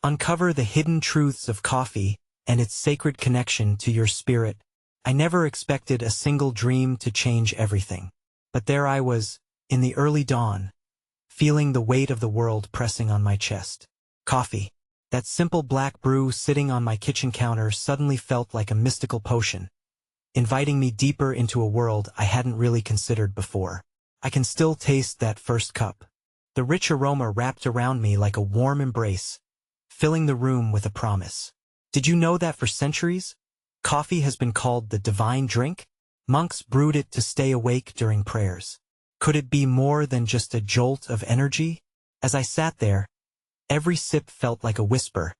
Uncover the hidden truths of coffee and its sacred connection to your spirit. I never expected a single dream to change everything. But there I was, in the early dawn, feeling the weight of the world pressing on my chest. Coffee. That simple black brew sitting on my kitchen counter suddenly felt like a mystical potion, inviting me deeper into a world I hadn't really considered before. I can still taste that first cup. The rich aroma wrapped around me like a warm embrace, filling the room with a promise. Did you know that for centuries, coffee has been called the divine drink? Monks brewed it to stay awake during prayers. Could it be more than just a jolt of energy? As I sat there, every sip felt like a whisper,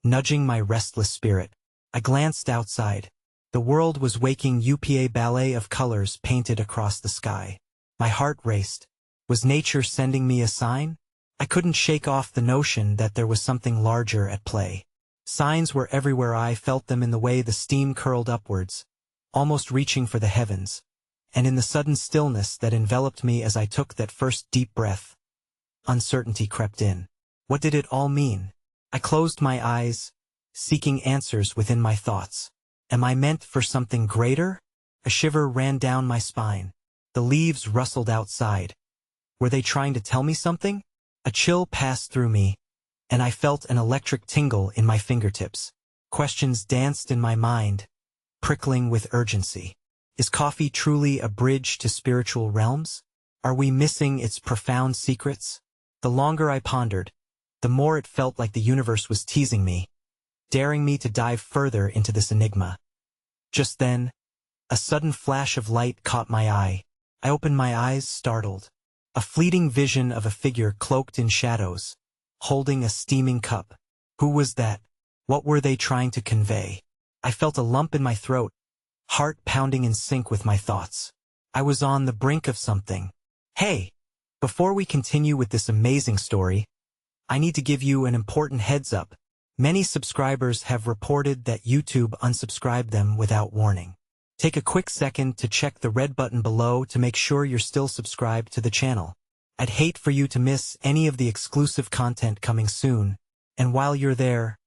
nudging my restless spirit. I glanced outside. The world was waking up, a ballet of colors painted across the sky. My heart raced. Was nature sending me a sign? I couldn't shake off the notion that there was something larger at play. Signs were everywhere. I felt them in the way the steam curled upwards, almost reaching for the heavens, and in the sudden stillness that enveloped me as I took that first deep breath. Uncertainty crept in. What did it all mean? I closed my eyes, seeking answers within my thoughts. Am I meant for something greater? A shiver ran down my spine. The leaves rustled outside. Were they trying to tell me something? A chill passed through me, and I felt an electric tingle in my fingertips. Questions danced in my mind, prickling with urgency. Is coffee truly a bridge to spiritual realms? Are we missing its profound secrets? The longer I pondered, the more it felt like the universe was teasing me, daring me to dive further into this enigma. Just then, a sudden flash of light caught my eye. I opened my eyes, startled. A fleeting vision of a figure cloaked in shadows, holding a steaming cup. Who was that? What were they trying to convey? I felt a lump in my throat, heart pounding in sync with my thoughts. I was on the brink of something. Hey! Before we continue with this amazing story, I need to give you an important heads up. Many subscribers have reported that YouTube unsubscribed them without warning. Take a quick second to check the red button below to make sure you're still subscribed to the channel. I'd hate for you to miss any of the exclusive content coming soon, and while you're there,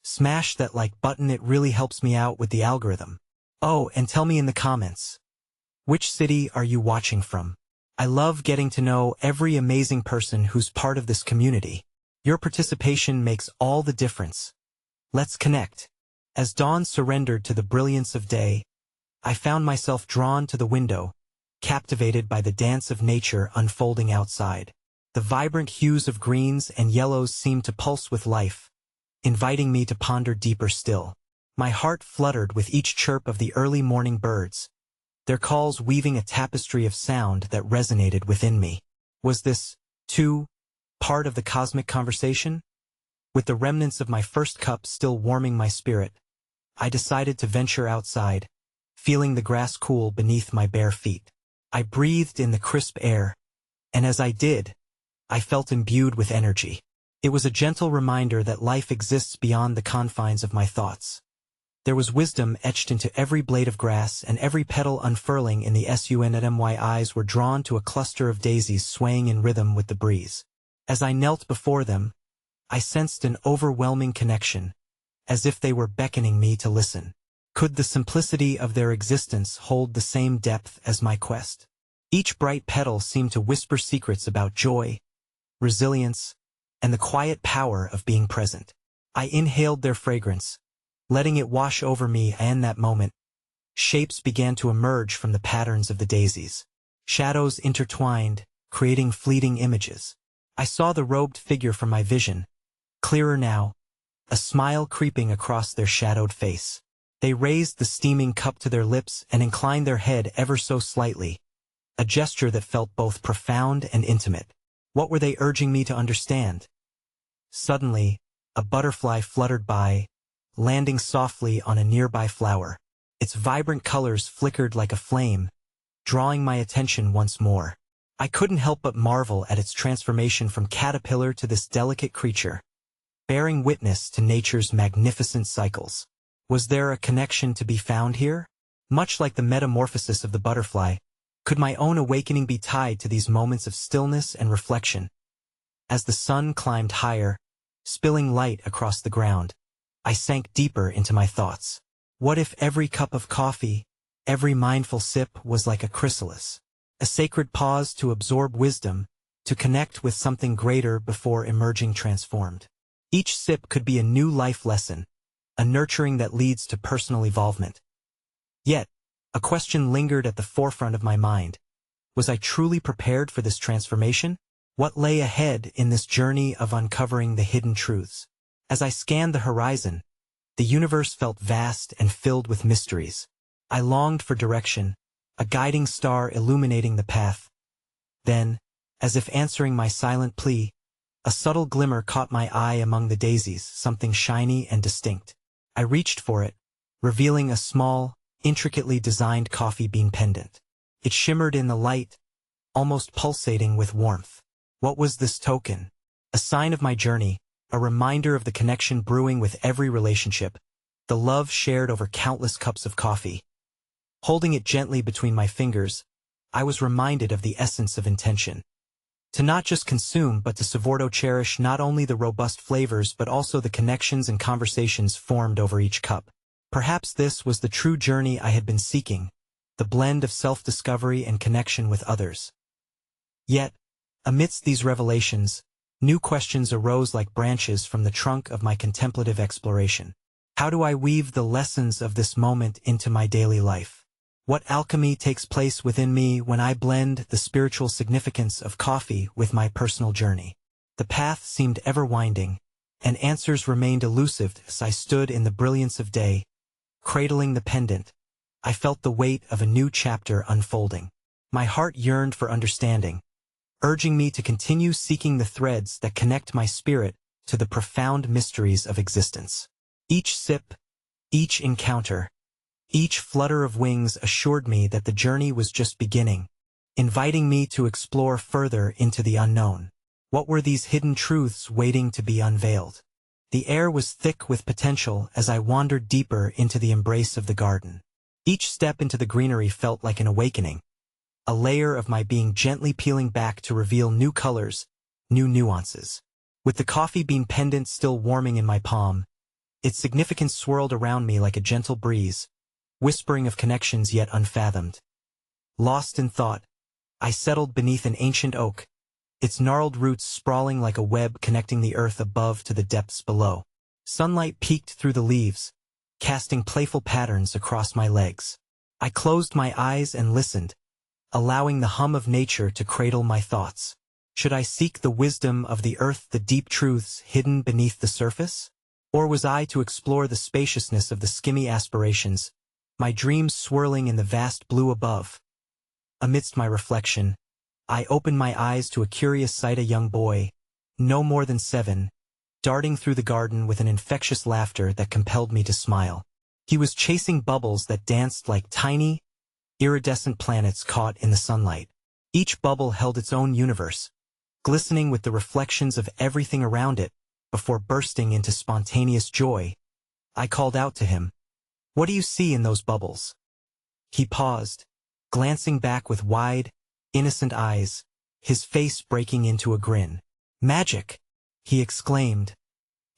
smash that like button. It really helps me out with the algorithm. Oh, and tell me in the comments, which city are you watching from? I love getting to know every amazing person who's part of this community. Your participation makes all the difference. Let's connect. As dawn surrendered to the brilliance of day, I found myself drawn to the window, captivated by the dance of nature unfolding outside. The vibrant hues of greens and yellows seemed to pulse with life, inviting me to ponder deeper still. My heart fluttered with each chirp of the early morning birds, their calls weaving a tapestry of sound that resonated within me. Was this, too, part of the cosmic conversation? With the remnants of my first cup still warming my spirit, I decided to venture outside, feeling the grass cool beneath my bare feet. I breathed in the crisp air, and as I did, I felt imbued with energy. It was a gentle reminder that life exists beyond the confines of my thoughts. There was wisdom etched into every blade of grass and every petal unfurling in the sun. My eyes were drawn to a cluster of daisies swaying in rhythm with the breeze. As I knelt before them, I sensed an overwhelming connection, as if they were beckoning me to listen. Could the simplicity of their existence hold the same depth as my quest? Each bright petal seemed to whisper secrets about joy, resilience, and the quiet power of being present. I inhaled their fragrance, letting it wash over me, and in that moment, shapes began to emerge from the patterns of the daisies. Shadows intertwined, creating fleeting images. I saw the robed figure from my vision, clearer now, a smile creeping across their shadowed face. They raised the steaming cup to their lips and inclined their head ever so slightly, a gesture that felt both profound and intimate. What were they urging me to understand? Suddenly, a butterfly fluttered by, landing softly on a nearby flower. Its vibrant colors flickered like a flame, drawing my attention once more. I couldn't help but marvel at its transformation from caterpillar to this delicate creature, bearing witness to nature's magnificent cycles. Was there a connection to be found here? Much like the metamorphosis of the butterfly, could my own awakening be tied to these moments of stillness and reflection? As the sun climbed higher, spilling light across the ground. I sank deeper into my thoughts. What if every cup of coffee, every mindful sip was like a chrysalis? A sacred pause to absorb wisdom, to connect with something greater before emerging transformed. Each sip could be a new life lesson, a nurturing that leads to personal evolvement. Yet, a question lingered at the forefront of my mind. Was I truly prepared for this transformation? What lay ahead in this journey of uncovering the hidden truths? As I scanned the horizon, the universe felt vast and filled with mysteries. I longed for direction, a guiding star illuminating the path. Then, as if answering my silent plea, a subtle glimmer caught my eye among the daisies, something shiny and distinct. I reached for it, revealing a small, intricately designed coffee bean pendant. It shimmered in the light, almost pulsating with warmth. What was this token? A sign of my journey, a reminder of the connection brewing with every relationship, the love shared over countless cups of coffee. Holding it gently between my fingers, I was reminded of the essence of intention. To not just consume but to savor, to cherish not only the robust flavors but also the connections and conversations formed over each cup. Perhaps this was the true journey I had been seeking, the blend of self-discovery and connection with others. Yet, amidst these revelations, new questions arose like branches from the trunk of my contemplative exploration. How do I weave the lessons of this moment into my daily life? What alchemy takes place within me when I blend the spiritual significance of coffee with my personal journey? The path seemed ever winding, and answers remained elusive as I stood in the brilliance of day, cradling the pendant. I felt the weight of a new chapter unfolding. My heart yearned for understanding, urging me to continue seeking the threads that connect my spirit to the profound mysteries of existence. Each sip, each encounter, each flutter of wings assured me that the journey was just beginning, inviting me to explore further into the unknown. What were these hidden truths waiting to be unveiled? The air was thick with potential as I wandered deeper into the embrace of the garden. Each step into the greenery felt like an awakening, a layer of my being gently peeling back to reveal new colors, new nuances. With the coffee bean pendant still warming in my palm, its significance swirled around me like a gentle breeze, whispering of connections yet unfathomed. Lost in thought, I settled beneath an ancient oak, its gnarled roots sprawling like a web connecting the earth above to the depths below. Sunlight peeked through the leaves, casting playful patterns across my legs. I closed my eyes and listened, allowing the hum of nature to cradle my thoughts. Should I seek the wisdom of the earth, the deep truths hidden beneath the surface? Or was I to explore the spaciousness of the skimmy aspirations, my dreams swirling in the vast blue above? Amidst my reflection, I opened my eyes to a curious sight: a young boy, no more than 7, darting through the garden with an infectious laughter that compelled me to smile. He was chasing bubbles that danced like tiny, iridescent planets caught in the sunlight. Each bubble held its own universe, glistening with the reflections of everything around it. Before bursting into spontaneous joy, I called out to him, "What do you see in those bubbles?" He paused, glancing back with wide, innocent eyes, his face breaking into a grin. "Magic!" he exclaimed,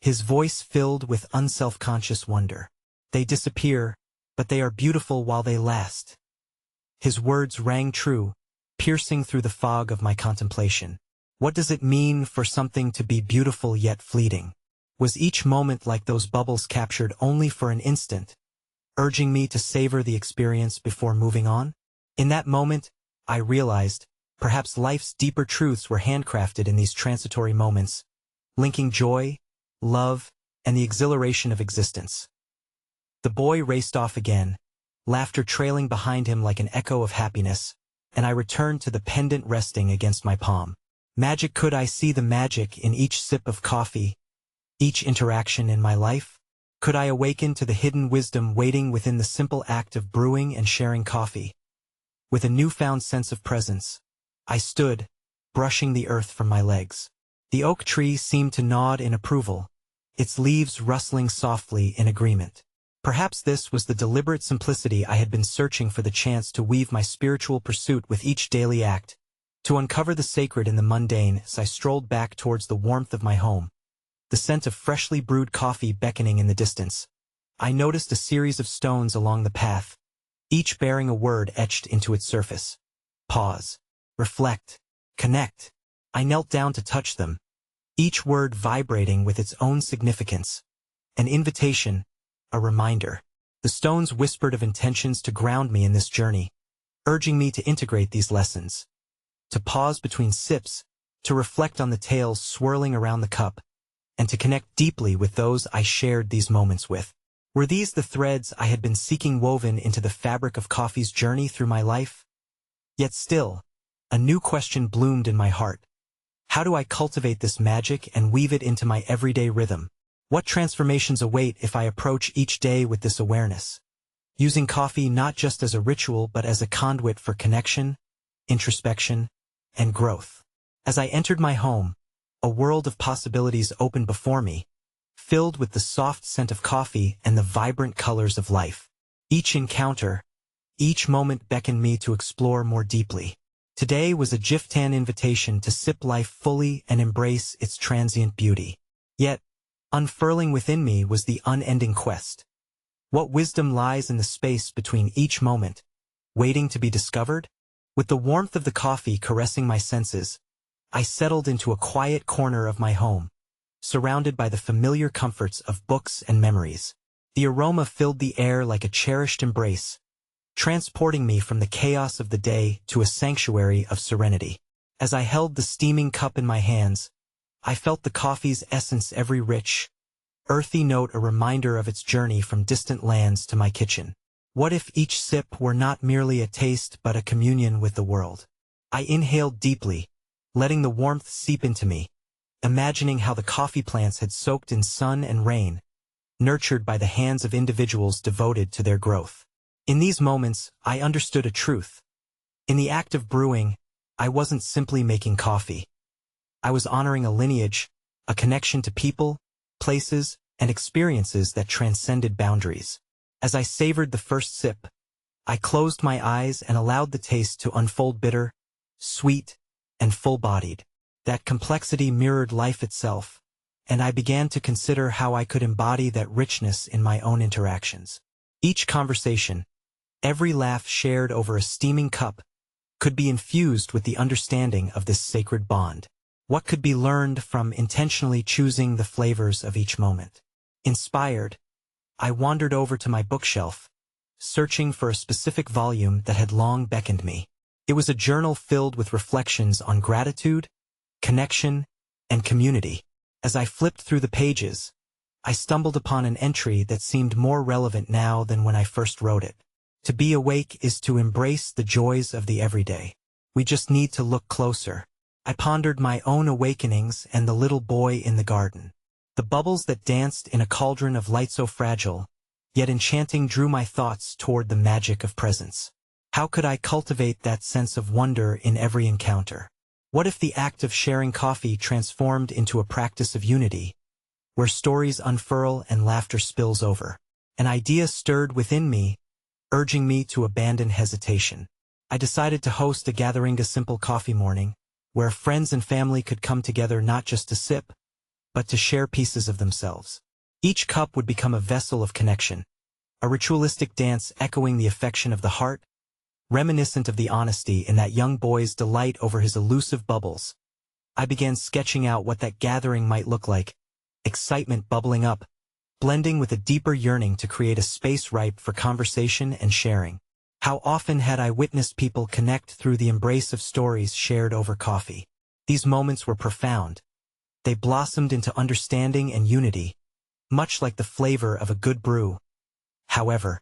his voice filled with unselfconscious wonder. "They disappear, but they are beautiful while they last." His words rang true, piercing through the fog of my contemplation. What does it mean for something to be beautiful yet fleeting? Was each moment like those bubbles, captured only for an instant, urging me to savor the experience before moving on? In that moment, I realized, perhaps life's deeper truths were handcrafted in these transitory moments, linking joy, love, and the exhilaration of existence. The boy raced off again, laughter trailing behind him like an echo of happiness, and I returned to the pendant resting against my palm. Magic! Could I see the magic in each sip of coffee, each interaction in my life? Could I awaken to the hidden wisdom waiting within the simple act of brewing and sharing coffee? With a newfound sense of presence, I stood, brushing the earth from my legs. The oak tree seemed to nod in approval, its leaves rustling softly in agreement. Perhaps this was the deliberate simplicity I had been searching for, the chance to weave my spiritual pursuit with each daily act, to uncover the sacred in the mundane. As I strolled back towards the warmth of my home, the scent of freshly brewed coffee beckoning in the distance. I noticed a series of stones along the path, each bearing a word etched into its surface. Pause. Reflect. Connect. I knelt down to touch them, each word vibrating with its own significance. An invitation, a reminder. The stones whispered of intentions to ground me in this journey, urging me to integrate these lessons, to pause between sips, to reflect on the tales swirling around the cup, and to connect deeply with those I shared these moments with. Were these the threads I had been seeking woven into the fabric of coffee's journey through my life? Yet still, a new question bloomed in my heart. How do I cultivate this magic and weave it into my everyday rhythm? What transformations await if I approach each day with this awareness? Using coffee not just as a ritual but as a conduit for connection, introspection, and growth. As I entered my home, a world of possibilities opened before me, filled with the soft scent of coffee and the vibrant colors of life. Each encounter, each moment beckoned me to explore more deeply. Today was a giftan invitation to sip life fully and embrace its transient beauty. Yet, unfurling within me was the unending quest. What wisdom lies in the space between each moment, waiting to be discovered? With the warmth of the coffee caressing my senses, I settled into a quiet corner of my home, surrounded by the familiar comforts of books and memories. The aroma filled the air like a cherished embrace, transporting me from the chaos of the day to a sanctuary of serenity. As I held the steaming cup in my hands, I felt the coffee's essence, every rich, earthy note a reminder of its journey from distant lands to my kitchen. What if each sip were not merely a taste but a communion with the world? I inhaled deeply, letting the warmth seep into me, imagining how the coffee plants had soaked in sun and rain, nurtured by the hands of individuals devoted to their growth. In these moments, I understood a truth. In the act of brewing, I wasn't simply making coffee. I was honoring a lineage, a connection to people, places, and experiences that transcended boundaries. As I savored the first sip, I closed my eyes and allowed the taste to unfold, bitter, sweet, and full-bodied. That complexity mirrored life itself, and I began to consider how I could embody that richness in my own interactions. Each conversation, every laugh shared over a steaming cup, could be infused with the understanding of this sacred bond. What could be learned from intentionally choosing the flavors of each moment? Inspired, I wandered over to my bookshelf, searching for a specific volume that had long beckoned me. It was a journal filled with reflections on gratitude, connection, and community. As I flipped through the pages, I stumbled upon an entry that seemed more relevant now than when I first wrote it. To be awake is to embrace the joys of the everyday. We just need to look closer. I pondered my own awakenings and the little boy in the garden. The bubbles that danced in a cauldron of light so fragile, yet enchanting, drew my thoughts toward the magic of presence. How could I cultivate that sense of wonder in every encounter? What if the act of sharing coffee transformed into a practice of unity, where stories unfurl and laughter spills over? An idea stirred within me, urging me to abandon hesitation. I decided to host a gathering, a simple coffee morning, where friends and family could come together not just to sip, but to share pieces of themselves. Each cup would become a vessel of connection, a ritualistic dance echoing the affection of the heart, reminiscent of the honesty in that young boy's delight over his elusive bubbles. I began sketching out what that gathering might look like, excitement bubbling up, blending with a deeper yearning to create a space ripe for conversation and sharing. How often had I witnessed people connect through the embrace of stories shared over coffee? These moments were profound. They blossomed into understanding and unity, much like the flavor of a good brew. However,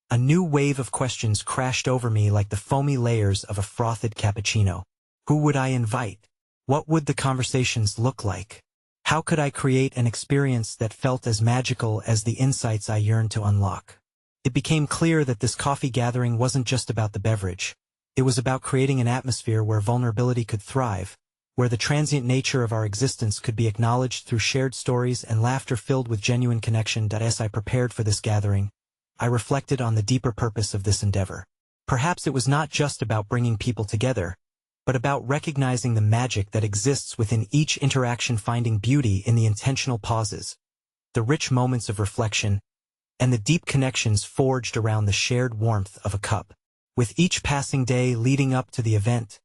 a new wave of questions crashed over me like the foamy layers of a frothed cappuccino. Who would I invite? What would the conversations look like? How could I create an experience that felt as magical as the insights I yearned to unlock? It became clear that this coffee gathering wasn't just about the beverage. It was about creating an atmosphere where vulnerability could thrive, where the transient nature of our existence could be acknowledged through shared stories and laughter filled with genuine connection. As I prepared for this gathering, I reflected on the deeper purpose of this endeavor. Perhaps it was not just about bringing people together, but about recognizing the magic that exists within each interaction, finding beauty in the intentional pauses, the rich moments of reflection, and the deep connections forged around the shared warmth of a cup. With each passing day leading up to the event,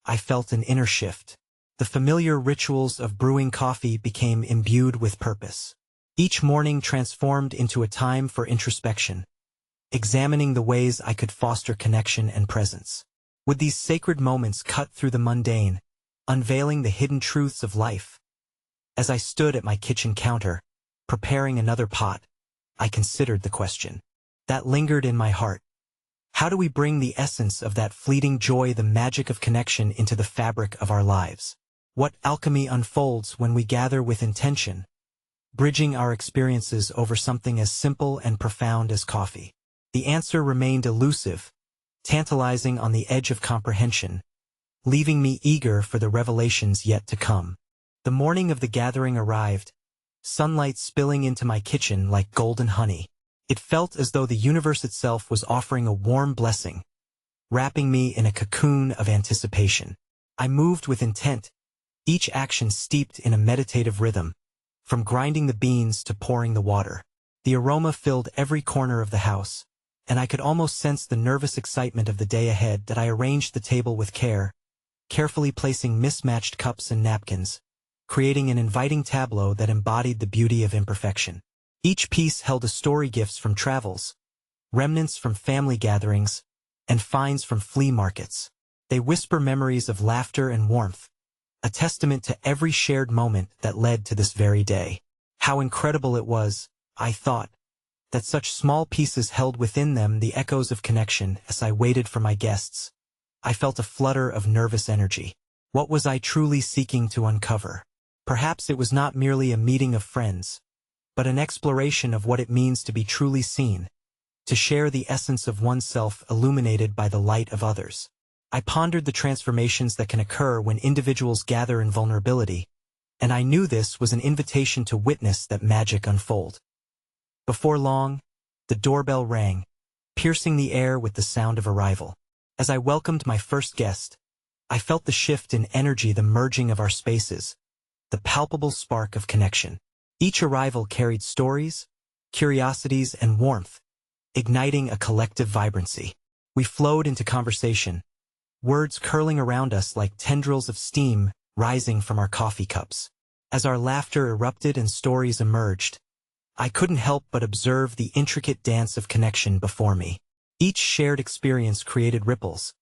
I felt an inner shift. The familiar rituals of brewing coffee became imbued with purpose. Each morning transformed into a time for introspection, examining the ways I could foster connection and presence. Would these sacred moments cut through the mundane, unveiling the hidden truths of life? As I stood at my kitchen counter, preparing another pot, I considered the question that lingered in my heart. How do we bring the essence of that fleeting joy, the magic of connection, into the fabric of our lives? What alchemy unfolds when we gather with intention, bridging our experiences over something as simple and profound as coffee? The answer remained elusive, tantalizing on the edge of comprehension, leaving me eager for the revelations yet to come. The morning of the gathering arrived, sunlight spilling into my kitchen like golden honey. It felt as though the universe itself was offering a warm blessing, wrapping me in a cocoon of anticipation. I moved with intent, each action steeped in a meditative rhythm, from grinding the beans to pouring the water. The aroma filled every corner of the house, and I could almost sense the nervous excitement of the day ahead. That I arranged the table with care, carefully placing mismatched cups and napkins, creating an inviting tableau that embodied the beauty of imperfection. Each piece held a story, gifts from travels, remnants from family gatherings, and finds from flea markets. They whisper memories of laughter and warmth, a testament to every shared moment that led to this very day. How incredible it was, I thought, that such small pieces held within them the echoes of connection. As I waited for my guests, I felt a flutter of nervous energy. What was I truly seeking to uncover? Perhaps it was not merely a meeting of friends, but an exploration of what it means to be truly seen, to share the essence of oneself illuminated by the light of others. I pondered the transformations that can occur when individuals gather in vulnerability, and I knew this was an invitation to witness that magic unfold. Before long, the doorbell rang, piercing the air with the sound of arrival. As I welcomed my first guest, I felt the shift in energy, the merging of our spaces, the palpable spark of connection. Each arrival carried stories, curiosities, and warmth, igniting a collective vibrancy. We flowed into conversation, words curling around us like tendrils of steam rising from our coffee cups. As our laughter erupted and stories emerged, I couldn't help but observe the intricate dance of connection before me. Each shared experience created ripples,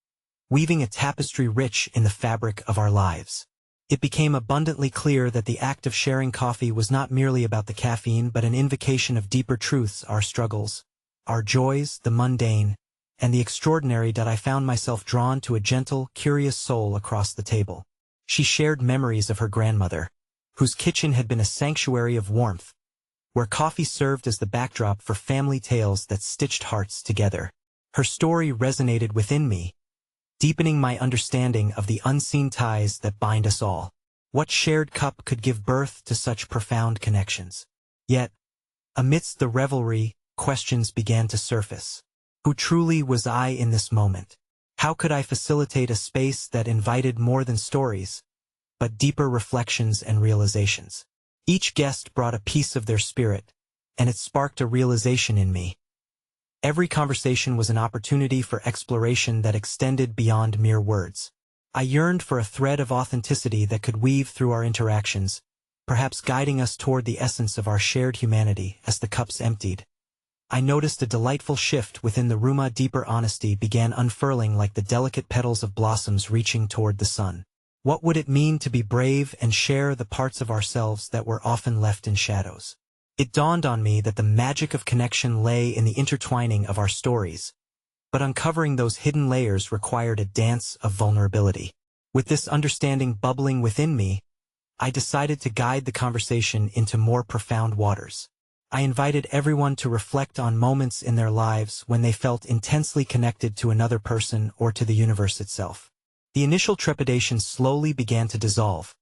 weaving a tapestry rich in the fabric of our lives. It became abundantly clear that the act of sharing coffee was not merely about the caffeine, but an invocation of deeper truths, our struggles, our joys, the mundane, and the extraordinary. That I found myself drawn to a gentle, curious soul across the table. She shared memories of her grandmother, whose kitchen had been a sanctuary of warmth, where coffee served as the backdrop for family tales that stitched hearts together. Her story resonated within me, deepening my understanding of the unseen ties that bind us all. What shared cup could give birth to such profound connections? Yet, amidst the revelry, questions began to surface. Who truly was I in this moment? How could I facilitate a space that invited more than stories, but deeper reflections and realizations? Each guest brought a piece of their spirit, and it sparked a realization in me. Every conversation was an opportunity for exploration that extended beyond mere words. I yearned for a thread of authenticity that could weave through our interactions, perhaps guiding us toward the essence of our shared humanity. As the cups emptied, I noticed a delightful shift within the room. A deeper honesty began unfurling like the delicate petals of blossoms reaching toward the sun. What would it mean to be brave and share the parts of ourselves that were often left in shadows? It dawned on me that the magic of connection lay in the intertwining of our stories, but uncovering those hidden layers required a dance of vulnerability. With this understanding bubbling within me, I decided to guide the conversation into more profound waters. I invited everyone to reflect on moments in their lives when they felt intensely connected to another person or to the universe itself. The initial trepidation slowly began to dissolve,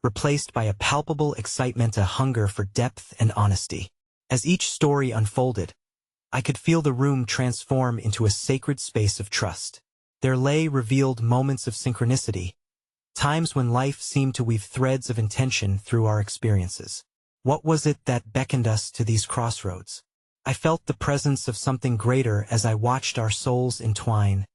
replaced by a palpable excitement, a hunger for depth and honesty. As each story unfolded, I could feel the room transform into a sacred space of trust. There lay revealed moments of synchronicity, times when life seemed to weave threads of intention through our experiences. What was it that beckoned us to these crossroads? I felt the presence of something greater as I watched our souls entwine,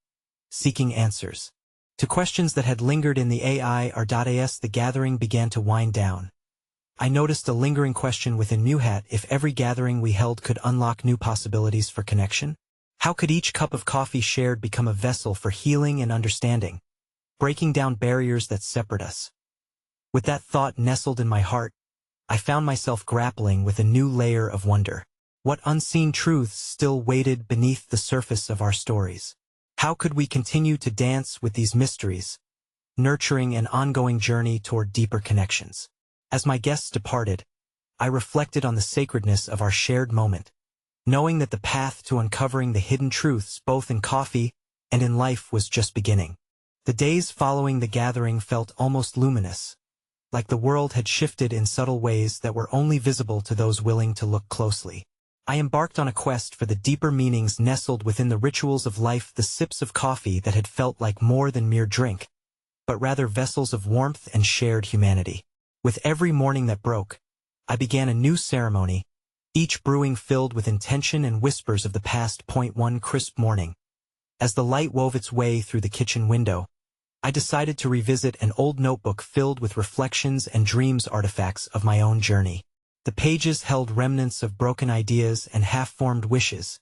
seeking answers to questions that had lingered in the AI. The gathering began to wind down. I noticed a lingering question within Muhat: if every gathering we held could unlock new possibilities for connection? How could each cup of coffee shared become a vessel for healing and understanding, breaking down barriers that separate us? With that thought nestled in my heart, I found myself grappling with a new layer of wonder. What unseen truths still waited beneath the surface of our stories? How could we continue to dance with these mysteries, nurturing an ongoing journey toward deeper connections? As my guests departed, I reflected on the sacredness of our shared moment, knowing that the path to uncovering the hidden truths both in coffee and in life was just beginning. The days following the gathering felt almost luminous, like the world had shifted in subtle ways that were only visible to those willing to look closely. I embarked on a quest for the deeper meanings nestled within the rituals of life, the sips of coffee that had felt like more than mere drink, but rather vessels of warmth and shared humanity. With every morning that broke, I began a new ceremony, each brewing filled with intention and whispers of the past. One crisp morning, as the light wove its way through the kitchen window, I decided to revisit an old notebook filled with reflections and dreams, artifacts of my own journey. The pages held remnants of broken ideas and half-formed wishes,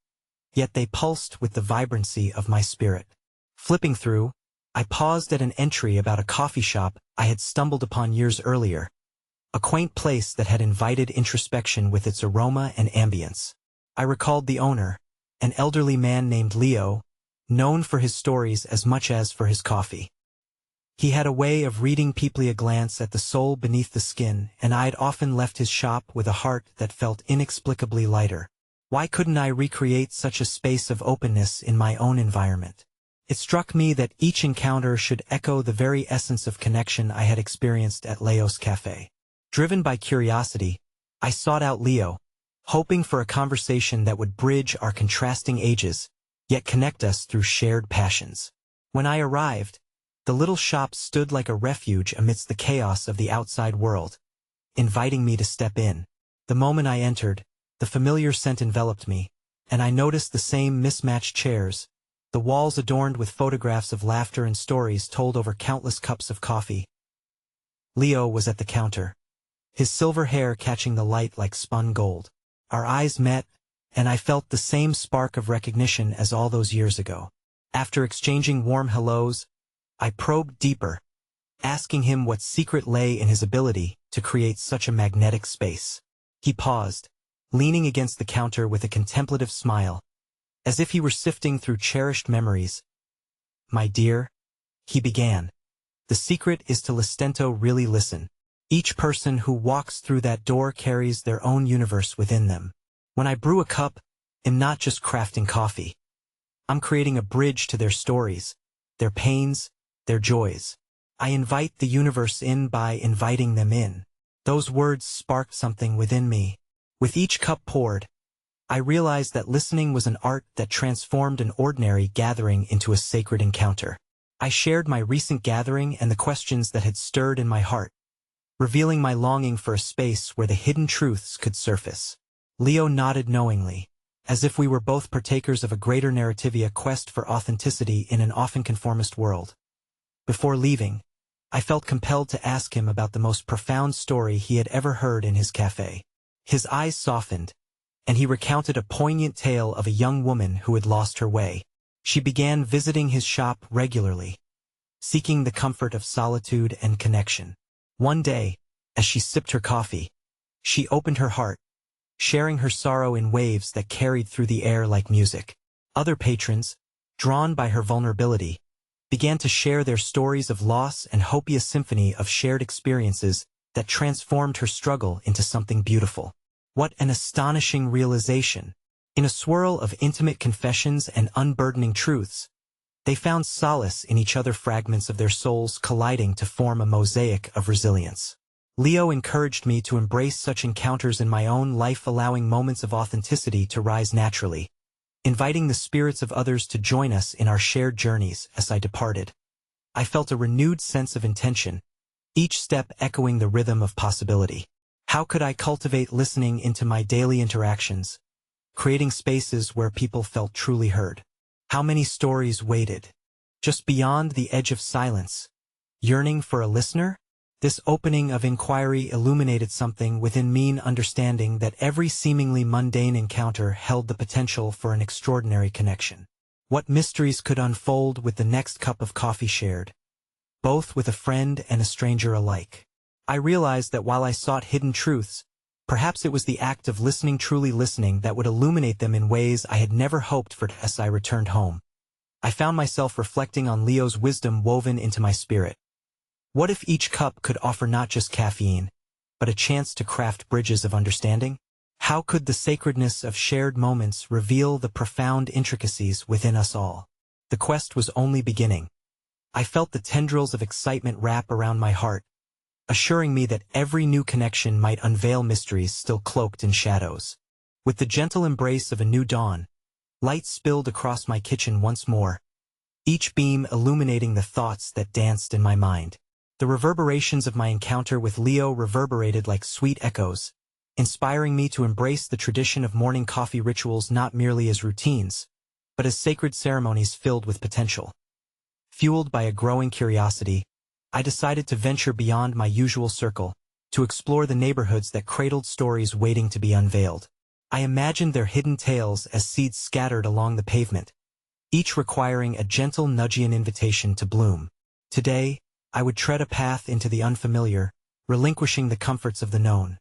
yet they pulsed with the vibrancy of my spirit. Flipping through, I paused at an entry about a coffee shop I had stumbled upon years earlier, a quaint place that had invited introspection with its aroma and ambience. I recalled the owner, an elderly man named Leo, known for his stories as much as for his coffee. He had a way of reading people, a glance at the soul beneath the skin, and I'd often left his shop with a heart that felt inexplicably lighter. Why couldn't I recreate such a space of openness in my own environment? It struck me that each encounter should echo the very essence of connection I had experienced at Leo's Cafe. Driven by curiosity, I sought out Leo, hoping for a conversation that would bridge our contrasting ages, yet connect us through shared passions. When I arrived, the little shop stood like a refuge amidst the chaos of the outside world, inviting me to step in. The moment I entered, the familiar scent enveloped me, and I noticed the same mismatched chairs, the walls adorned with photographs of laughter and stories told over countless cups of coffee. Leo was at the counter, his silver hair catching the light like spun gold. Our eyes met, and I felt the same spark of recognition as all those years ago. After exchanging warm hellos, I probed deeper, asking him what secret lay in his ability to create such a magnetic space. He paused, leaning against the counter with a contemplative smile, as if he were sifting through cherished memories. "My dear," he began, "the secret is to really listen. Each person who walks through that door carries their own universe within them. When I brew a cup, I'm not just crafting coffee. I'm creating a bridge to their stories, their pains, their joys. I invite the universe in by inviting them in." Those words sparked something within me. With each cup poured, I realized that listening was an art that transformed an ordinary gathering into a sacred encounter. I shared my recent gathering and the questions that had stirred in my heart, revealing my longing for a space where the hidden truths could surface. Leo nodded knowingly, as if we were both partakers of a greater narrative, a quest for authenticity in an often conformist world. Before leaving, I felt compelled to ask him about the most profound story he had ever heard in his cafe. His eyes softened, and he recounted a poignant tale of a young woman who had lost her way. She began visiting his shop regularly, seeking the comfort of solitude and connection. One day, as she sipped her coffee, she opened her heart, sharing her sorrow in waves that carried through the air like music. Other patrons, drawn by her vulnerability, began to share their stories of loss and hope, a symphony of shared experiences that transformed her struggle into something beautiful. What an astonishing realization! In a swirl of intimate confessions and unburdening truths, they found solace in each other, fragments of their souls colliding to form a mosaic of resilience. Leo encouraged me to embrace such encounters in my own life, allowing moments of authenticity to rise naturally, inviting the spirits of others to join us in our shared journeys. As I departed, I felt a renewed sense of intention, each step echoing the rhythm of possibility. How could I cultivate listening into my daily interactions, creating spaces where people felt truly heard? How many stories waited, just beyond the edge of silence, yearning for a listener? This opening of inquiry illuminated something within me, understanding that every seemingly mundane encounter held the potential for an extraordinary connection. What mysteries could unfold with the next cup of coffee shared, both with a friend and a stranger alike? I realized that while I sought hidden truths, perhaps it was the act of listening, truly listening, that would illuminate them in ways I had never hoped for. As I returned home, I found myself reflecting on Leo's wisdom woven into my spirit. What if each cup could offer not just caffeine, but a chance to craft bridges of understanding? How could the sacredness of shared moments reveal the profound intricacies within us all? The quest was only beginning. I felt the tendrils of excitement wrap around my heart, assuring me that every new connection might unveil mysteries still cloaked in shadows. With the gentle embrace of a new dawn, light spilled across my kitchen once more, each beam illuminating the thoughts that danced in my mind. The reverberations of my encounter with Leo reverberated like sweet echoes, inspiring me to embrace the tradition of morning coffee rituals not merely as routines, but as sacred ceremonies filled with potential. Fueled by a growing curiosity, I decided to venture beyond my usual circle, to explore the neighborhoods that cradled stories waiting to be unveiled. I imagined their hidden tales as seeds scattered along the pavement, each requiring a gentle nudgian invitation to bloom. Today, I would tread a path into the unfamiliar, relinquishing the comforts of the known.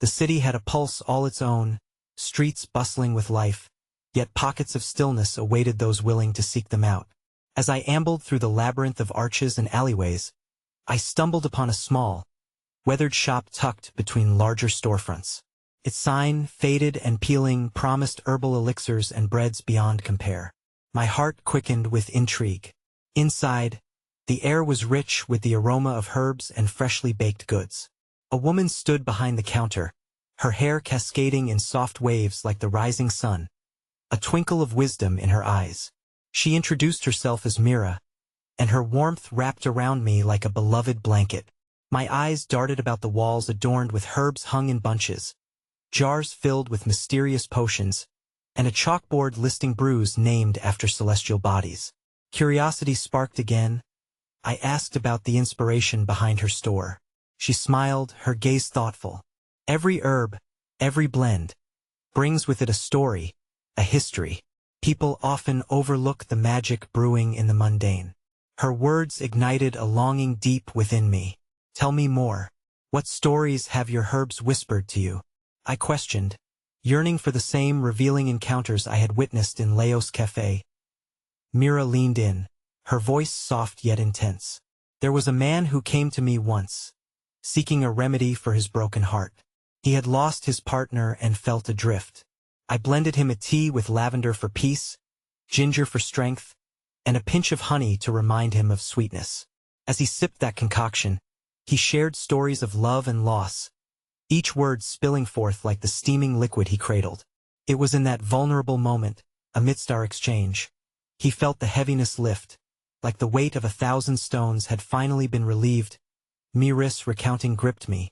The city had a pulse all its own, streets bustling with life, yet pockets of stillness awaited those willing to seek them out. As I ambled through the labyrinth of arches and alleyways, I stumbled upon a small, weathered shop tucked between larger storefronts. Its sign, faded and peeling, promised herbal elixirs and breads beyond compare. My heart quickened with intrigue. Inside, the air was rich with the aroma of herbs and freshly baked goods. A woman stood behind the counter, her hair cascading in soft waves like the rising sun, a twinkle of wisdom in her eyes. She introduced herself as Mira, and her warmth wrapped around me like a beloved blanket. My eyes darted about the walls adorned with herbs hung in bunches, jars filled with mysterious potions, and a chalkboard listing brews named after celestial bodies. Curiosity sparked again. I asked about the inspiration behind her store. She smiled, her gaze thoughtful. Every herb, every blend, brings with it a story, a history. People often overlook the magic brewing in the mundane. Her words ignited a longing deep within me. Tell me more. What stories have your herbs whispered to you? I questioned, yearning for the same revealing encounters I had witnessed in Leo's cafe. Mira leaned in, her voice soft yet intense. There was a man who came to me once, seeking a remedy for his broken heart. He had lost his partner and felt adrift. I blended him a tea with lavender for peace, ginger for strength, and a pinch of honey to remind him of sweetness. As he sipped that concoction, he shared stories of love and loss, each word spilling forth like the steaming liquid he cradled. It was in that vulnerable moment, amidst our exchange, he felt the heaviness lift, like the weight of 1,000 stones had finally been relieved. Mira's recounting gripped me,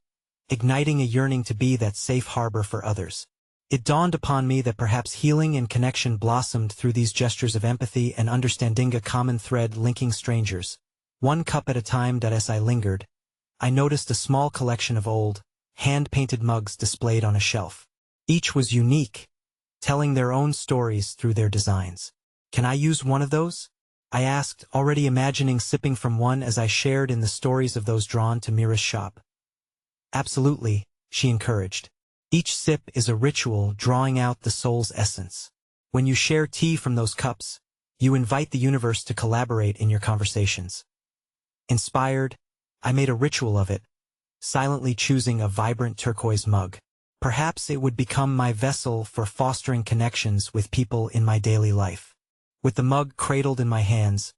igniting a yearning to be that safe harbor for others. It dawned upon me that perhaps healing and connection blossomed through these gestures of empathy and understanding, a common thread linking strangers. One cup at a time. As I lingered, I noticed a small collection of old, hand-painted mugs displayed on a shelf. Each was unique, telling their own stories through their designs. Can I use one of those? I asked, already imagining sipping from one as I shared in the stories of those drawn to Mira's shop. Absolutely, she encouraged. Each sip is a ritual drawing out the soul's essence. When you share tea from those cups, you invite the universe to collaborate in your conversations. Inspired, I made a ritual of it, silently choosing a vibrant turquoise mug. Perhaps it would become my vessel for fostering connections with people in my daily life. With the mug cradled in my hands,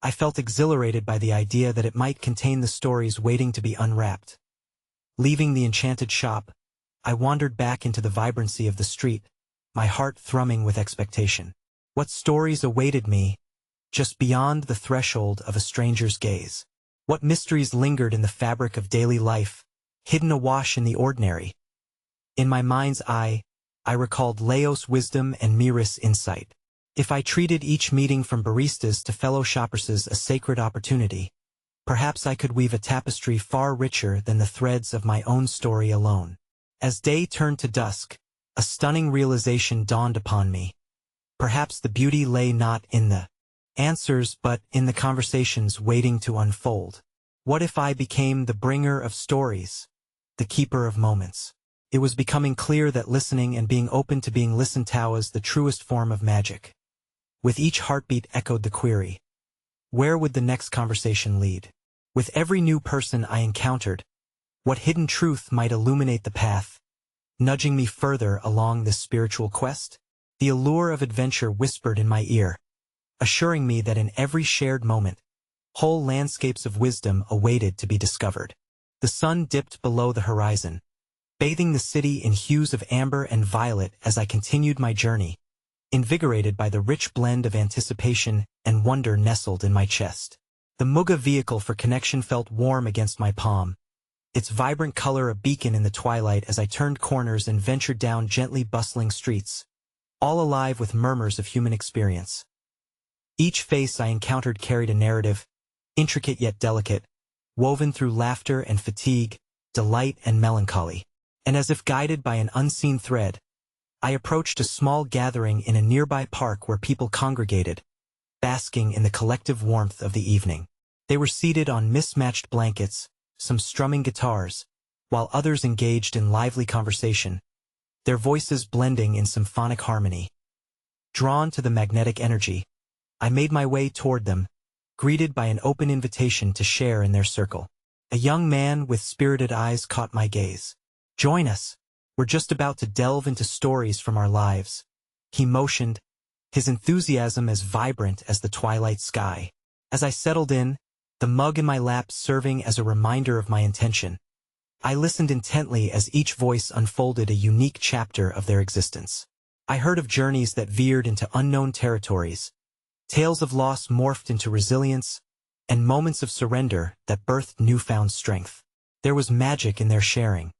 I felt exhilarated by the idea that it might contain the stories waiting to be unwrapped. Leaving the enchanted shop, I wandered back into the vibrancy of the street, my heart thrumming with expectation. What stories awaited me just beyond the threshold of a stranger's gaze? What mysteries lingered in the fabric of daily life, hidden awash in the ordinary? In my mind's eye, I recalled Leo's wisdom and Mira's insight. If I treated each meeting from baristas to fellow shoppers as a sacred opportunity, perhaps I could weave a tapestry far richer than the threads of my own story alone. As day turned to dusk, a stunning realization dawned upon me. Perhaps the beauty lay not in the answers but in the conversations waiting to unfold. What if I became the bringer of stories, the keeper of moments? It was becoming clear that listening and being open to being listened to was the truest form of magic. With each heartbeat echoed the query, where would the next conversation lead? With every new person I encountered, what hidden truth might illuminate the path, nudging me further along this spiritual quest? The allure of adventure whispered in my ear, assuring me that in every shared moment, whole landscapes of wisdom awaited to be discovered. The sun dipped below the horizon, bathing the city in hues of amber and violet as I continued my journey, invigorated by the rich blend of anticipation and wonder nestled in my chest. The Muga vehicle for connection felt warm against my palm, its vibrant color a beacon in the twilight as I turned corners and ventured down gently bustling streets, all alive with murmurs of human experience. Each face I encountered carried a narrative, intricate yet delicate, woven through laughter and fatigue, delight and melancholy. And as if guided by an unseen thread, I approached a small gathering in a nearby park where people congregated, basking in the collective warmth of the evening. They were seated on mismatched blankets, some strumming guitars, while others engaged in lively conversation, their voices blending in symphonic harmony. Drawn to the magnetic energy, I made my way toward them, greeted by an open invitation to share in their circle. A young man with spirited eyes caught my gaze. "Join us. We're just about to delve into stories from our lives." He motioned, his enthusiasm as vibrant as the twilight sky. As I settled in, the mug in my lap serving as a reminder of my intention, I listened intently as each voice unfolded a unique chapter of their existence. I heard of journeys that veered into unknown territories, tales of loss morphed into resilience, and moments of surrender that birthed newfound strength. There was magic in their sharing,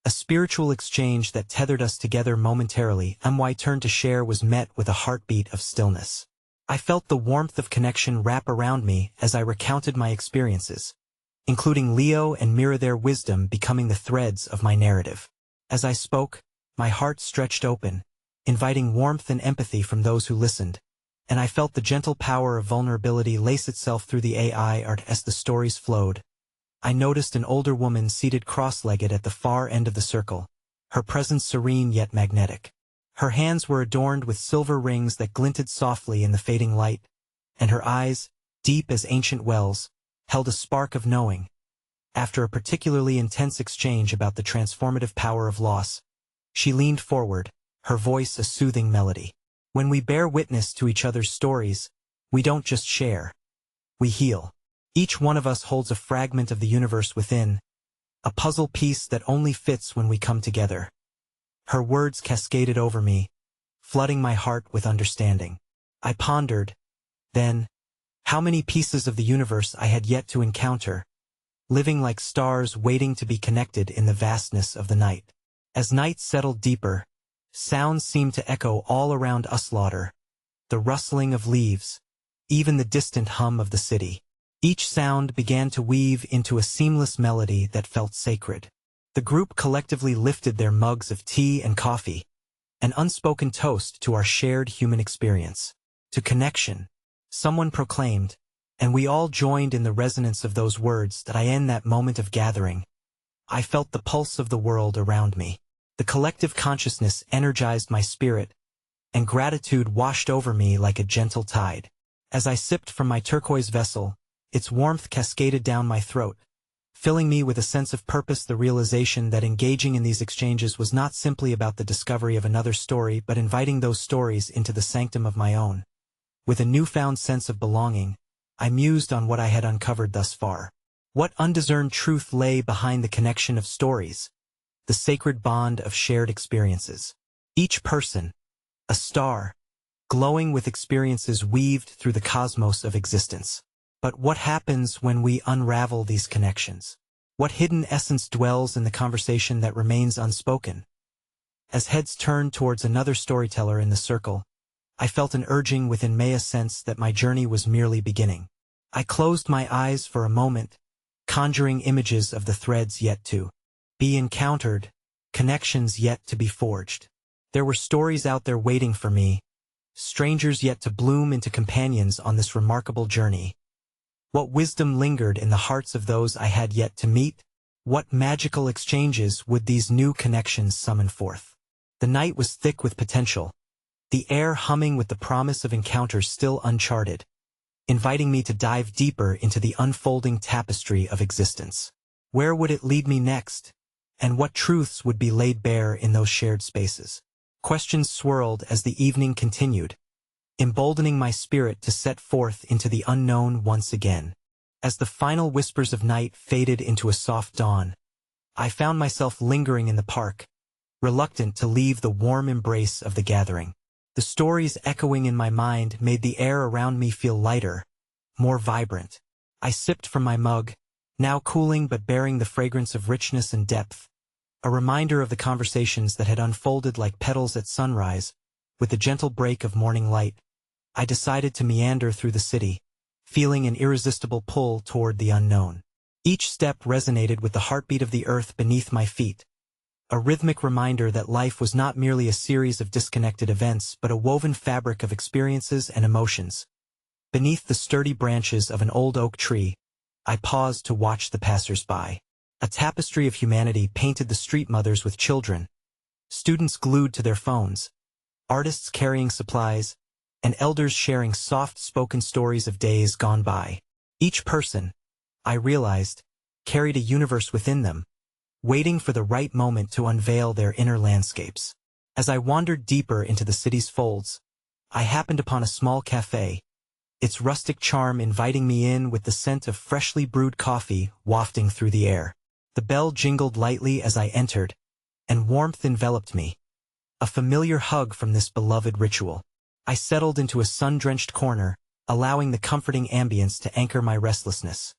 a spiritual exchange that tethered us together momentarily. My turn to share was met with a heartbeat of stillness. I felt the warmth of connection wrap around me as I recounted my experiences, including Leo and Mira, their wisdom becoming the threads of my narrative. As I spoke, my heart stretched open, inviting warmth and empathy from those who listened, and I felt the gentle power of vulnerability lace itself through the AI art as the stories flowed. I noticed an older woman seated cross-legged at the far end of the circle, her presence serene yet magnetic. Her hands were adorned with silver rings that glinted softly in the fading light, and her eyes, deep as ancient wells, held a spark of knowing. After a particularly intense exchange about the transformative power of loss, she leaned forward, her voice a soothing melody. When we bear witness to each other's stories, we don't just share, we heal. Each one of us holds a fragment of the universe within, a puzzle piece that only fits when we come together. Her words cascaded over me, flooding my heart with understanding. I pondered, then, how many pieces of the universe I had yet to encounter, living like stars waiting to be connected in the vastness of the night. As night settled deeper, sounds seemed to echo all around us: slaughter, the rustling of leaves, even the distant hum of the city. Each sound began to weave into a seamless melody that felt sacred. The group collectively lifted their mugs of tea and coffee, an unspoken toast to our shared human experience. To connection, someone proclaimed, and we all joined in the resonance of those words. That I end that moment of gathering, I felt the pulse of the world around me. The collective consciousness energized my spirit, and gratitude washed over me like a gentle tide. As I sipped from my turquoise vessel, its warmth cascaded down my throat, filling me with a sense of purpose, the realization that engaging in these exchanges was not simply about the discovery of another story but inviting those stories into the sanctum of my own. With a newfound sense of belonging, I mused on what I had uncovered thus far. What undiscerned truth lay behind the connection of stories, the sacred bond of shared experiences? Each person, a star, glowing with experiences weaved through the cosmos of existence. But what happens when we unravel these connections? What hidden essence dwells in the conversation that remains unspoken? As heads turned towards another storyteller in the circle, I felt an urging within me, a sense that my journey was merely beginning. I closed my eyes for a moment, conjuring images of the threads yet to be encountered, connections yet to be forged. There were stories out there waiting for me, strangers yet to bloom into companions on this remarkable journey. What wisdom lingered in the hearts of those I had yet to meet? What magical exchanges would these new connections summon forth? The night was thick with potential, the air humming with the promise of encounters still uncharted, inviting me to dive deeper into the unfolding tapestry of existence. Where would it lead me next? And what truths would be laid bare in those shared spaces? Questions swirled as the evening continued, emboldening my spirit to set forth into the unknown once again. As the final whispers of night faded into a soft dawn, I found myself lingering in the park, reluctant to leave the warm embrace of the gathering. The stories echoing in my mind made the air around me feel lighter, more vibrant. I sipped from my mug, now cooling but bearing the fragrance of richness and depth, a reminder of the conversations that had unfolded like petals at sunrise. With the gentle break of morning light, I decided to meander through the city, feeling an irresistible pull toward the unknown. Each step resonated with the heartbeat of the earth beneath my feet, a rhythmic reminder that life was not merely a series of disconnected events but a woven fabric of experiences and emotions. Beneath the sturdy branches of an old oak tree, I paused to watch the passers-by. A tapestry of humanity painted the street mothers with children, students glued to their phones, artists carrying supplies, and elders sharing soft-spoken stories of days gone by. Each person, I realized, carried a universe within them, waiting for the right moment to unveil their inner landscapes. As I wandered deeper into the city's folds, I happened upon a small cafe, its rustic charm inviting me in with the scent of freshly brewed coffee wafting through the air. The bell jingled lightly as I entered, and warmth enveloped me, a familiar hug from this beloved ritual. I settled into a sun-drenched corner, allowing the comforting ambience to anchor my restlessness.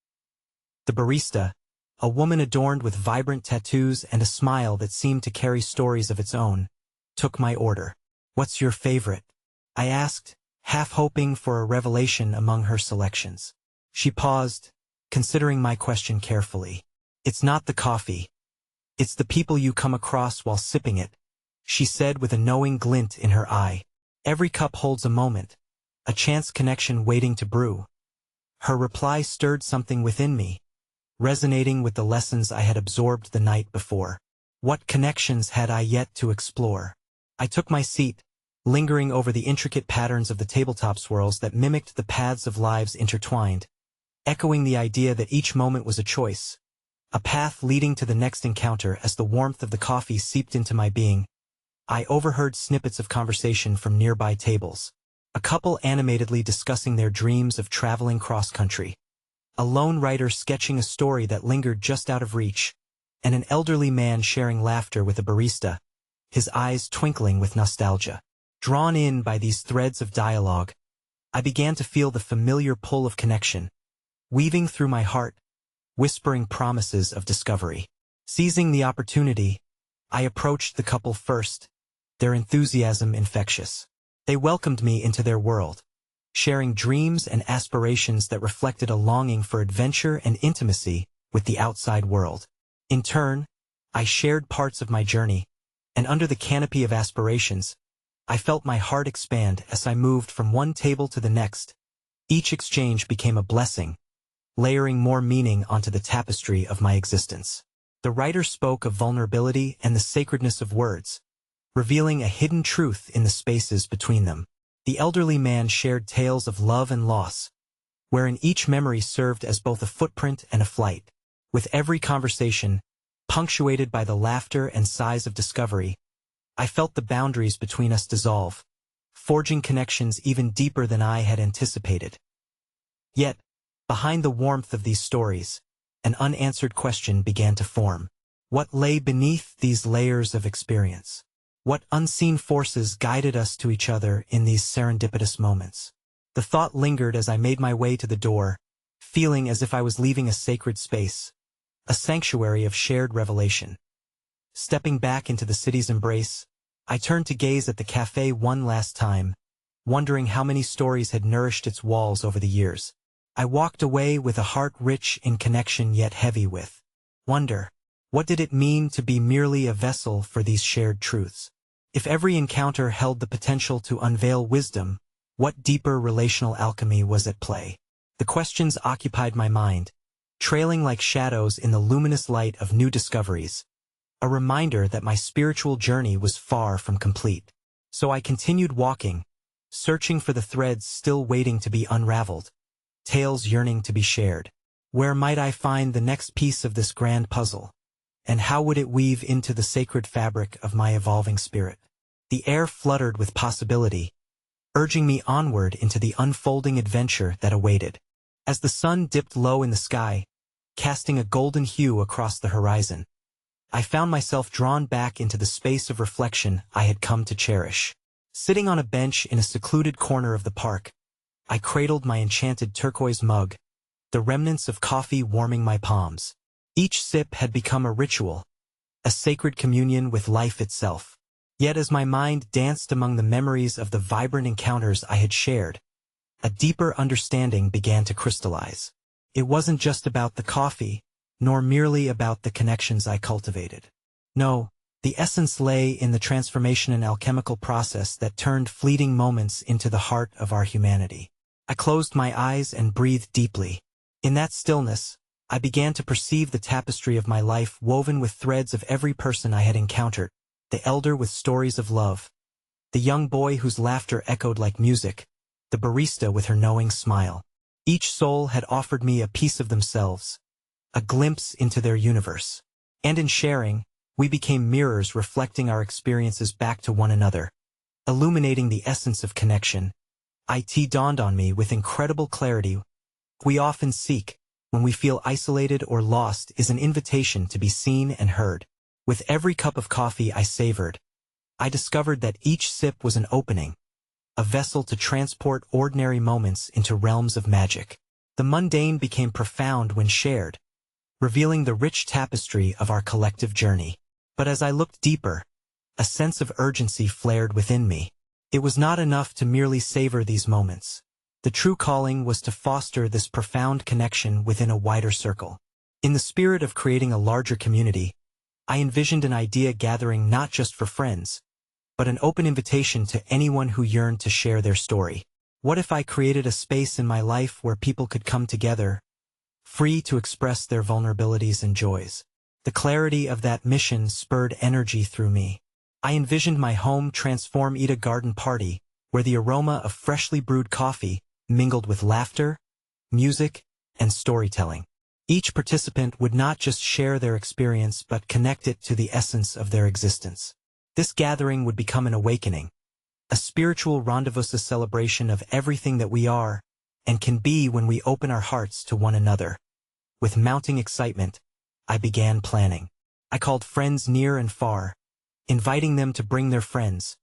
The barista, a woman adorned with vibrant tattoos and a smile that seemed to carry stories of its own, took my order. "What's your favorite?" I asked, half hoping for a revelation among her selections. She paused, considering my question carefully. "It's not the coffee. It's the people you come across while sipping it," she said with a knowing glint in her eye. "Every cup holds a moment, a chance connection waiting to brew." Her reply stirred something within me, resonating with the lessons I had absorbed the night before. What connections had I yet to explore? I took my seat, lingering over the intricate patterns of the tabletop swirls that mimicked the paths of lives intertwined, echoing the idea that each moment was a choice, a path leading to the next encounter. As the warmth of the coffee seeped into my being, I overheard snippets of conversation from nearby tables, a couple animatedly discussing their dreams of traveling cross-country, a lone writer sketching a story that lingered just out of reach, and an elderly man sharing laughter with a barista, his eyes twinkling with nostalgia. Drawn in by these threads of dialogue, I began to feel the familiar pull of connection, weaving through my heart, whispering promises of discovery. Seizing the opportunity, I approached the couple first, their enthusiasm infectious. They welcomed me into their world, sharing dreams and aspirations that reflected a longing for adventure and intimacy with the outside world. In turn, I shared parts of my journey, and under the canopy of aspirations, I felt my heart expand as I moved from one table to the next. Each exchange became a blessing, layering more meaning onto the tapestry of my existence. The writer spoke of vulnerability and the sacredness of words, revealing a hidden truth in the spaces between them. The elderly man shared tales of love and loss, wherein each memory served as both a footprint and a flight. With every conversation, punctuated by the laughter and sighs of discovery, I felt the boundaries between us dissolve, forging connections even deeper than I had anticipated. Yet, behind the warmth of these stories, an unanswered question began to form. What lay beneath these layers of experience? What unseen forces guided us to each other in these serendipitous moments? The thought lingered as I made my way to the door, feeling as if I was leaving a sacred space, a sanctuary of shared revelation. Stepping back into the city's embrace, I turned to gaze at the cafe one last time, wondering how many stories had nourished its walls over the years. I walked away with a heart rich in connection yet heavy with wonder. What did it mean to be merely a vessel for these shared truths? If every encounter held the potential to unveil wisdom, what deeper relational alchemy was at play? The questions occupied my mind, trailing like shadows in the luminous light of new discoveries, a reminder that my spiritual journey was far from complete. So I continued walking, searching for the threads still waiting to be unraveled, tales yearning to be shared. Where might I find the next piece of this grand puzzle? And how would it weave into the sacred fabric of my evolving spirit? The air fluttered with possibility, urging me onward into the unfolding adventure that awaited. As the sun dipped low in the sky, casting a golden hue across the horizon, I found myself drawn back into the space of reflection I had come to cherish. Sitting on a bench in a secluded corner of the park, I cradled my enchanted turquoise mug, the remnants of coffee warming my palms. Each sip had become a ritual, a sacred communion with life itself. Yet as my mind danced among the memories of the vibrant encounters I had shared, a deeper understanding began to crystallize. It wasn't just about the coffee, nor merely about the connections I cultivated. No, the essence lay in the transformation and alchemical process that turned fleeting moments into the heart of our humanity. I closed my eyes and breathed deeply. In that stillness, I began to perceive the tapestry of my life woven with threads of every person I had encountered, the elder with stories of love, the young boy whose laughter echoed like music, the barista with her knowing smile. Each soul had offered me a piece of themselves, a glimpse into their universe. And in sharing, we became mirrors reflecting our experiences back to one another, illuminating the essence of connection. It dawned on me with incredible clarity. We often seek, when we feel isolated or lost, is an invitation to be seen and heard. With every cup of coffee I savored, I discovered that each sip was an opening, a vessel to transport ordinary moments into realms of magic. The mundane became profound when shared, revealing the rich tapestry of our collective journey. But as I looked deeper, a sense of urgency flared within me. It was not enough to merely savor these moments. The true calling was to foster this profound connection within a wider circle. In the spirit of creating a larger community, I envisioned an idea gathering not just for friends, but an open invitation to anyone who yearned to share their story. What if I created a space in my life where people could come together, free to express their vulnerabilities and joys? The clarity of that mission spurred energy through me. I envisioned my home transform into a garden party, where the aroma of freshly brewed coffee mingled with laughter, music, and storytelling. Each participant would not just share their experience but connect it to the essence of their existence. This gathering would become an awakening, a spiritual rendezvous, a celebration of everything that we are and can be when we open our hearts to one another. With mounting excitement, I began planning. I called friends near and far, inviting them to bring their friends,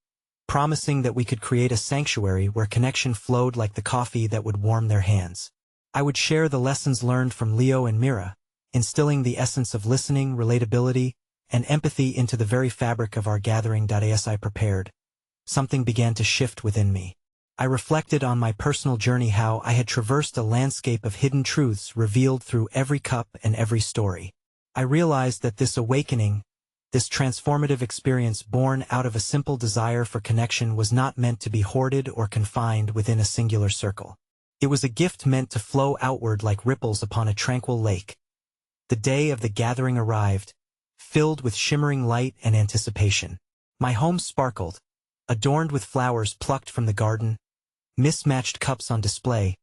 promising that we could create a sanctuary where connection flowed like the coffee that would warm their hands. I would share the lessons learned from Leo and Mira, instilling the essence of listening, relatability, and empathy into the very fabric of our gathering. As I prepared, something began to shift within me. I reflected on my personal journey, how I had traversed a landscape of hidden truths revealed through every cup and every story. I realized that this awakening, this transformative experience born out of a simple desire for connection, was not meant to be hoarded or confined within a singular circle. It was a gift meant to flow outward like ripples upon a tranquil lake. The day of the gathering arrived, filled with shimmering light and anticipation. My home sparkled, adorned with flowers plucked from the garden, mismatched cups on display,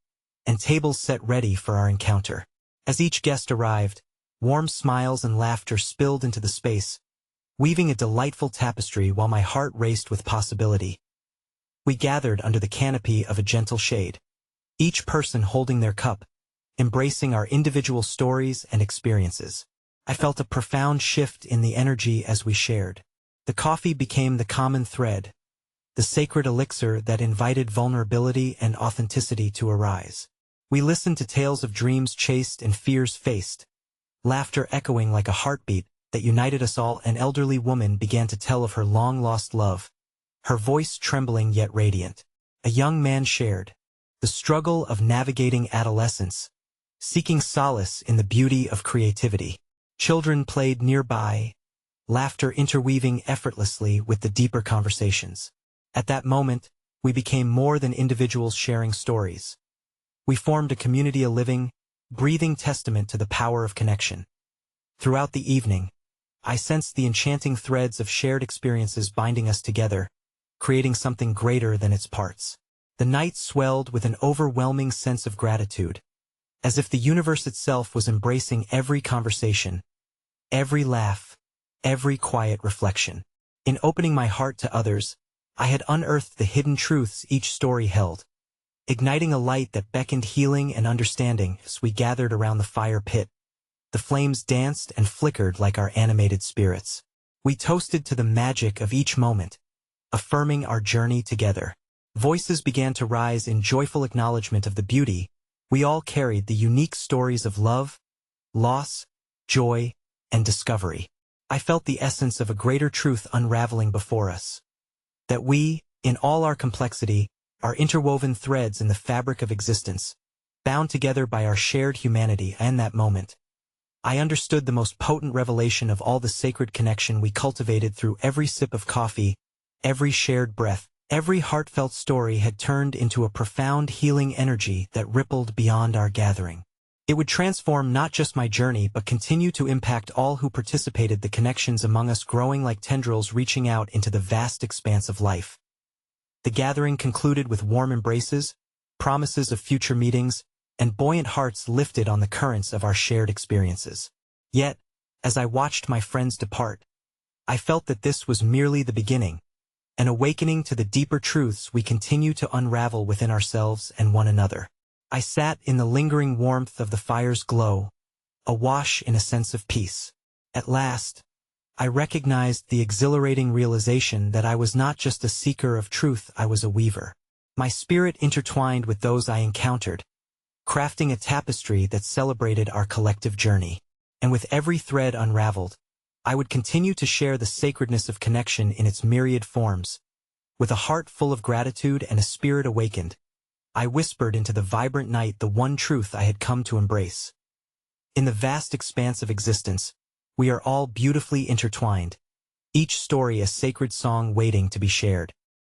and tables set ready for our encounter. As each guest arrived, warm smiles and laughter spilled into the space, weaving a delightful tapestry while my heart raced with possibility. We gathered under the canopy of a gentle shade, each person holding their cup, embracing our individual stories and experiences. I felt a profound shift in the energy as we shared. The coffee became the common thread, the sacred elixir that invited vulnerability and authenticity to arise. We listened to tales of dreams chased and fears faced, laughter echoing like a heartbeat that united us all. An elderly woman began to tell of her long-lost love, her voice trembling yet radiant. A young man shared the struggle of navigating adolescence, seeking solace in the beauty of creativity. Children played nearby, laughter interweaving effortlessly with the deeper conversations. At that moment, we became more than individuals sharing stories. We formed a community, a living, breathing testament to the power of connection. Throughout the evening, I sensed the enchanting threads of shared experiences binding us together, creating something greater than its parts. The night swelled with an overwhelming sense of gratitude, as if the universe itself was embracing every conversation, every laugh, every quiet reflection. In opening my heart to others, I had unearthed the hidden truths each story held, igniting a light that beckoned healing and understanding. As we gathered around the fire pit, the flames danced and flickered like our animated spirits. We toasted to the magic of each moment, affirming our journey together. Voices began to rise in joyful acknowledgement of the beauty. We all carried the unique stories of love, loss, joy, and discovery. I felt the essence of a greater truth unraveling before us. That we, in all our complexity, are interwoven threads in the fabric of existence, bound together by our shared humanity. And that moment, I understood the most potent revelation of all: the sacred connection we cultivated through every sip of coffee, every shared breath. Every heartfelt story had turned into a profound healing energy that rippled beyond our gathering. It would transform not just my journey but continue to impact all who participated, the connections among us growing like tendrils reaching out into the vast expanse of life. The gathering concluded with warm embraces, promises of future meetings, and buoyant hearts lifted on the currents of our shared experiences. Yet, as I watched my friends depart, I felt that this was merely the beginning, an awakening to the deeper truths we continue to unravel within ourselves and one another. I sat in the lingering warmth of the fire's glow, awash in a sense of peace. At last, I recognized the exhilarating realization that I was not just a seeker of truth, I was a weaver. My spirit intertwined with those I encountered, crafting a tapestry that celebrated our collective journey. And with every thread unraveled, I would continue to share the sacredness of connection in its myriad forms. With a heart full of gratitude and a spirit awakened, I whispered into the vibrant night the one truth I had come to embrace. In the vast expanse of existence, we are all beautifully intertwined, each story a sacred song waiting to be shared.